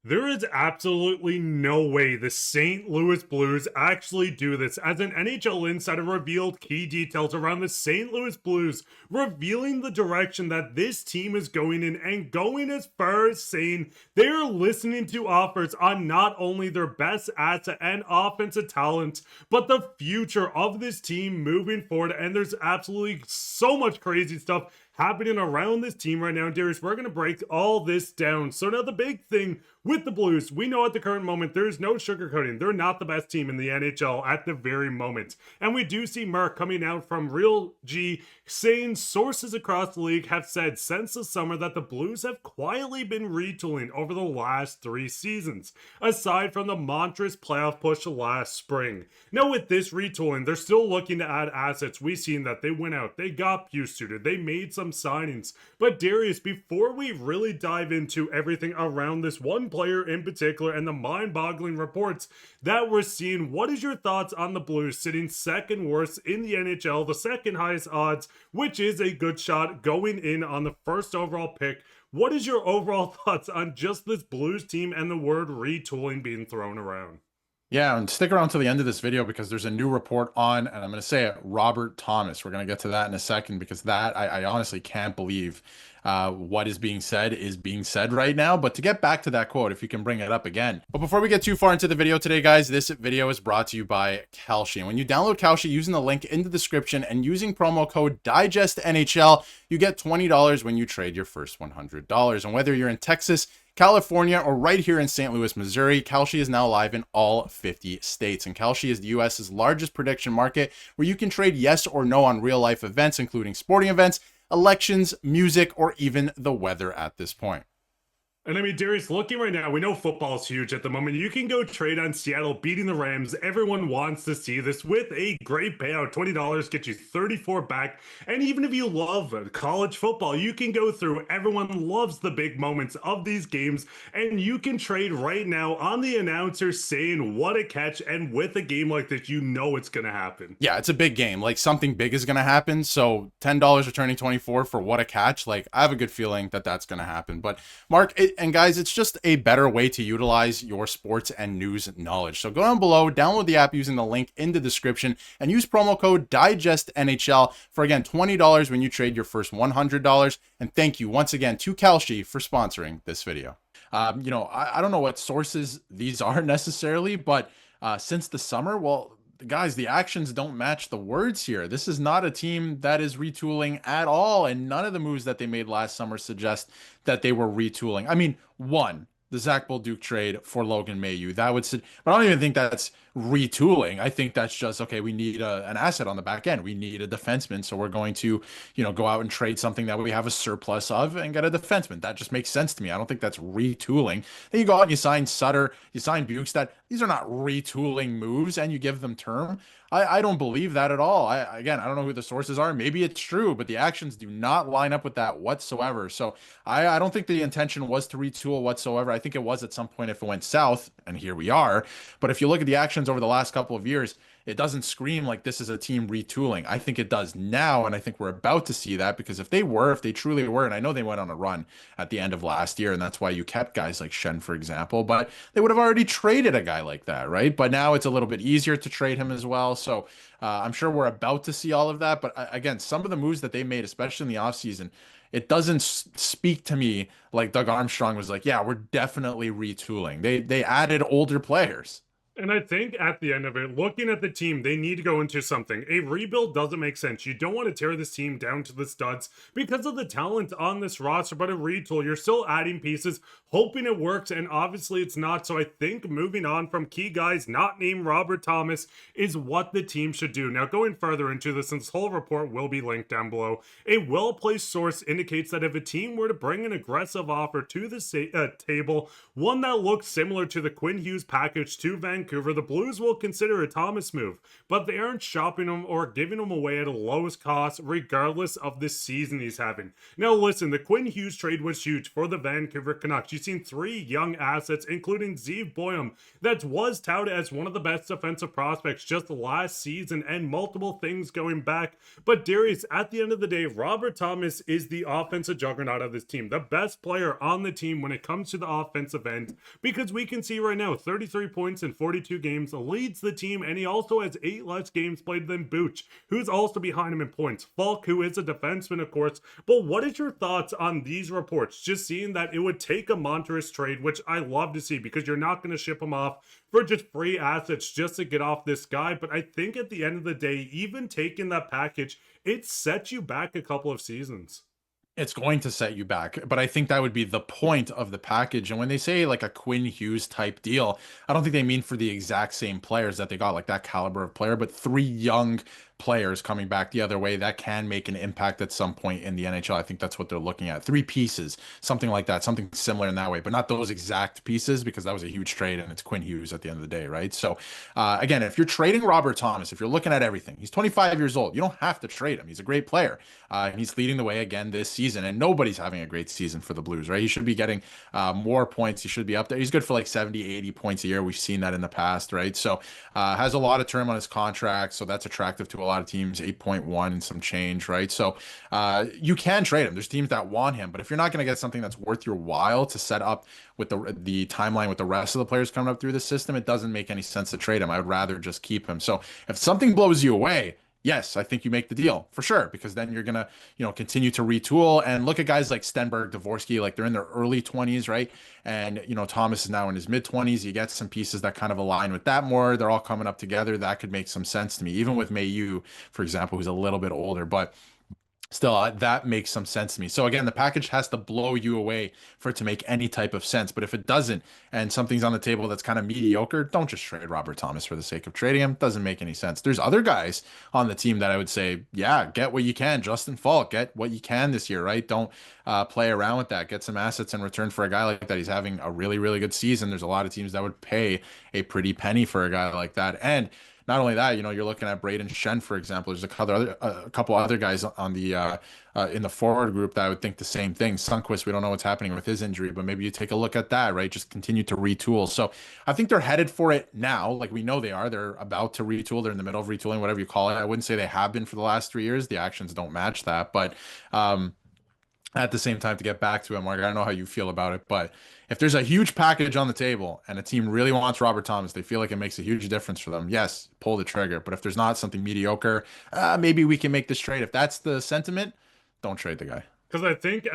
There is absolutely no way the St. Louis Blues actually do this, as an NHL insider revealed key details around the St. Louis Blues, revealing the direction that this team is going in and going as far as saying they are listening to offers on not only their best asset and offensive talent, but the future of this team moving forward. And there's absolutely so much crazy stuff happening around this team right now. Darius, we're going to break all this down. So now the big thing with the Blues, we know at the current moment, there's no sugarcoating. They're not the best team in the NHL at the very moment. And we do see Mark coming out from Real G saying sources across the league have said since the summer that the Blues have quietly been retooling over the last 3 seasons, aside from the monstrous playoff push last spring. Now with this retooling, they're still looking to add assets. We've seen that they went out, they got Pew suited, they made some signings. But Darius, before we really dive into everything around this one player in particular and the mind-boggling reports that we're seeing, what is your thoughts on the Blues sitting second worst in the NHL, the second highest odds, which is a good shot going in on the first overall pick? What is your overall thoughts on just this Blues team and the word retooling being thrown around? Yeah, and stick around to the end of this video because there's a new report on, and I'm going to say it, Robert Thomas. We're going to get to that in a second because that I honestly can't believe what is being said right now. But to get back to that quote, if you can bring it up again. But before we get too far into the video today, guys, this video is brought to you by Kalshi. And when you download Kalshi using the link in the description and using promo code DIGESTNHL, you get $20 when you trade your first $100. And whether you're in Texas, California, or right here in St. Louis, Missouri, Kalshi is now live in all 50 states. And Kalshi is the US's largest prediction market where you can trade yes or no on real life events, including sporting events, elections, music, or even the weather at this point. And I mean, Darius, looking right now, we know football's huge at the moment. You can go trade on Seattle beating the Rams. Everyone wants to see this with a great payout. $20 gets you 34 back. And even if you love college football, you can go through. Everyone loves the big moments of these games. And you can trade right now on the announcer saying what a catch. And with a game like this, you know it's going to happen. Yeah, it's a big game. Like something big is going to happen. So $10 returning 24 for what a catch. Like I have a good feeling that that's going to happen. But Mark, and guys, it's just a better way to utilize your sports and news knowledge. So go down below, download the app using the link in the description, and use promo code DIGESTNHL for, again, $20 when you trade your first $100. And thank you once again to Kalshi for sponsoring this video. I don't know what sources these are necessarily, but since the summer, well, guys, the actions don't match the words here. This is not a team that is retooling at all, and none of the moves that they made last summer suggest that they were retooling. I mean, one, the Zach Bolduc trade for Logan Mailloux, that would, but I don't even think that's retooling. I think that's just, okay, we need an asset on the back end. We need a defenseman, so we're going to, go out and trade something that we have a surplus of and get a defenseman. That just makes sense to me. I don't think that's retooling. Then you go out and you sign Sutter, you sign Bukestad. These are not retooling moves, and you give them term. I don't believe that at all. Again, I don't know who the sources are. Maybe it's true, but the actions do not line up with that whatsoever. So I don't think the intention was to retool whatsoever. I think it was at some point if it went south, and here we are. But if you look at the actions over the last couple of years, it doesn't scream like this is a team retooling. I think it does now, and I think we're about to see that because if they truly were, and I know they went on a run at the end of last year, and that's why you kept guys like Shen, for example, but they would have already traded a guy like that, right? But now it's a little bit easier to trade him as well. So I'm sure we're about to see all of that. But again, some of the moves that they made, especially in the offseason, it doesn't speak to me like Doug Armstrong was like, yeah, we're definitely retooling. They added older players. And I think at the end of it, looking at the team, they need to go into something. A rebuild doesn't make sense. You don't want to tear this team down to the studs because of the talent on this roster, but a retool, you're still adding pieces, hoping it works, and obviously it's not. So I think moving on from key guys not named Robert Thomas is what the team should do. Now, going further into this, and this whole report will be linked down below, a well-placed source indicates that if a team were to bring an aggressive offer to the table, one that looks similar to the Quinn Hughes package to Vancouver, Vancouver, the Blues will consider a Thomas move, but they aren't shopping him or giving him away at a lowest cost regardless of the season he's having. Now listen, the Quinn Hughes trade was huge for the Vancouver Canucks. You've seen 3 young assets, including Zeev Boyum, that was touted as one of the best defensive prospects just last season, and multiple things going back. But Darius, at the end of the day, Robert Thomas is the offensive juggernaut of this team, the best player on the team when it comes to the offensive end, because we can see right now 33 points in 42 games, leads the team, and he also has 8 less games played than Buch, who's also behind him in points. Falk, who is a defenseman, of course. But what is your thoughts on these reports? Just seeing that it would take a Montrez trade, which I love to see, because you're not going to ship him off for just free assets just to get off this guy. But I think at the end of the day, even taking that package, it sets you back a couple of seasons. It's going to set you back, but I think that would be the point of the package. And when they say like a Quinn Hughes type deal, I don't think they mean for the exact same players that they got, like that caliber of player, but 3 young players coming back the other way that can make an impact at some point in the NHL. I think that's what they're looking at. 3 pieces, something like that, something similar in that way, but not those exact pieces, because that was a huge trade and it's Quinn Hughes at the end of the day, right? So again, if you're trading Robert Thomas, if you're looking at everything, he's 25 years old. You don't have to trade him. He's a great player. And he's leading the way again this season, and nobody's having a great season for the Blues, right? He should be getting more points. He should be up there. He's good for like 70, 80 points a year. We've seen that in the past, right? So has a lot of term on his contract, so that's attractive to a lot of teams, 8.1 and some change, right? So you can trade him. There's teams that want him, but if you're not going to get something that's worth your while to set up with the timeline with the rest of the players coming up through the system, it doesn't make any sense to trade him. I would rather just keep him. So if something blows you away, yes, I think you make the deal for sure, because then you're gonna, continue to retool and look at guys like Stenberg, Dvorsky, like they're in their early 20s, right? And Thomas is now in his mid 20s. You get some pieces that kind of align with that more. They're all coming up together. That could make some sense to me, even with Mayu, for example, who's a little bit older, but still, that makes some sense to me. So again, the package has to blow you away for it to make any type of sense. But if it doesn't, and something's on the table that's kind of mediocre, don't just trade Robert Thomas for the sake of trading him. Doesn't make any sense. There's other guys on the team that I would say, yeah, get what you can. Justin Falk, get what you can this year, right? Don't play around with that. Get some assets in return for a guy like that. He's having a really, really good season. There's a lot of teams that would pay a pretty penny for a guy like that. And not only that, you're looking at Braden Shen, for example. There's a couple other guys on the in the forward group that I would think the same thing. Sundqvist, we don't know what's happening with his injury, but maybe you take a look at that, right? Just continue to retool. So I think they're headed for it now. Like we know they are. They're about to retool. They're in the middle of retooling, whatever you call it. I wouldn't say they have been for the last 3 years. The actions don't match that, but at the same time, to get back to it, Mark, I don't know how you feel about it, but if there's a huge package on the table and a team really wants Robert Thomas, they feel like it makes a huge difference for them, yes, pull the trigger. But if there's not something mediocre, maybe we can make this trade. If that's the sentiment, don't trade the guy. Because I think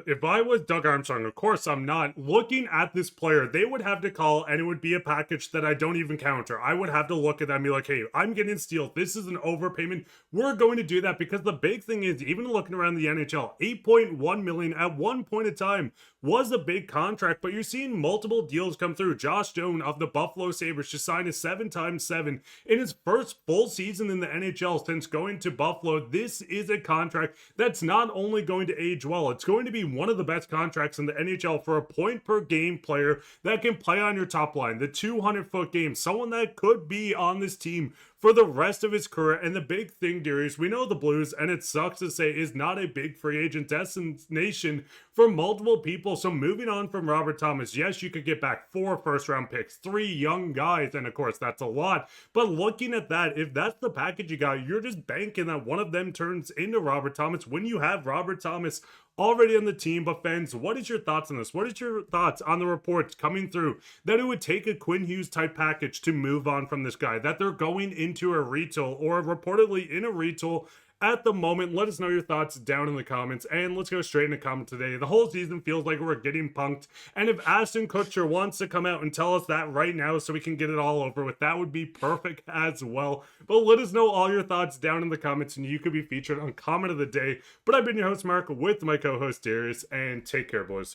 if I was Doug Armstrong, of course I'm not, looking at this player, they would have to call, and it would be a package that I don't even counter. I would have to look at that and be like, hey, I'm getting steal. This is an overpayment. We're going to do that, because the big thing is, even looking around the NHL, 8.1 million at one point in time was a big contract, but you're seeing multiple deals come through. Josh Doan of the Buffalo Sabres just signed a 7x7 in his first full season in the NHL since going to Buffalo. This is a contract that's not only going to age well, it's going to be one of the best contracts in the NHL for a point per game player that can play on your top line, the 200-foot game, someone that could be on this team for the rest of his career. And the big thing, Darius, we know the Blues, and it sucks to say, is not a big free agent destination for multiple people. So moving on from Robert Thomas, yes, you could get back 4 first-round picks, 3 young guys, and of course, that's a lot. But looking at that, if that's the package you got, you're just banking that one of them turns into Robert Thomas when you have Robert Thomas already on the team. But fans, what is your thoughts on this? What is your thoughts on the reports coming through that it would take a Quinn Hughes type package to move on from this guy, that they're going into a retool or reportedly in a retool at the moment? Let us know your thoughts down in the comments, and let's go straight into comment today. The whole season feels like we're getting punked, and if Ashton Kutcher wants to come out and tell us that right now so we can get it all over with, that would be perfect as well. But let us know all your thoughts down in the comments, and you could be featured on comment of the day. But I've been your host Mark with my co-host Darius, and take care, boys.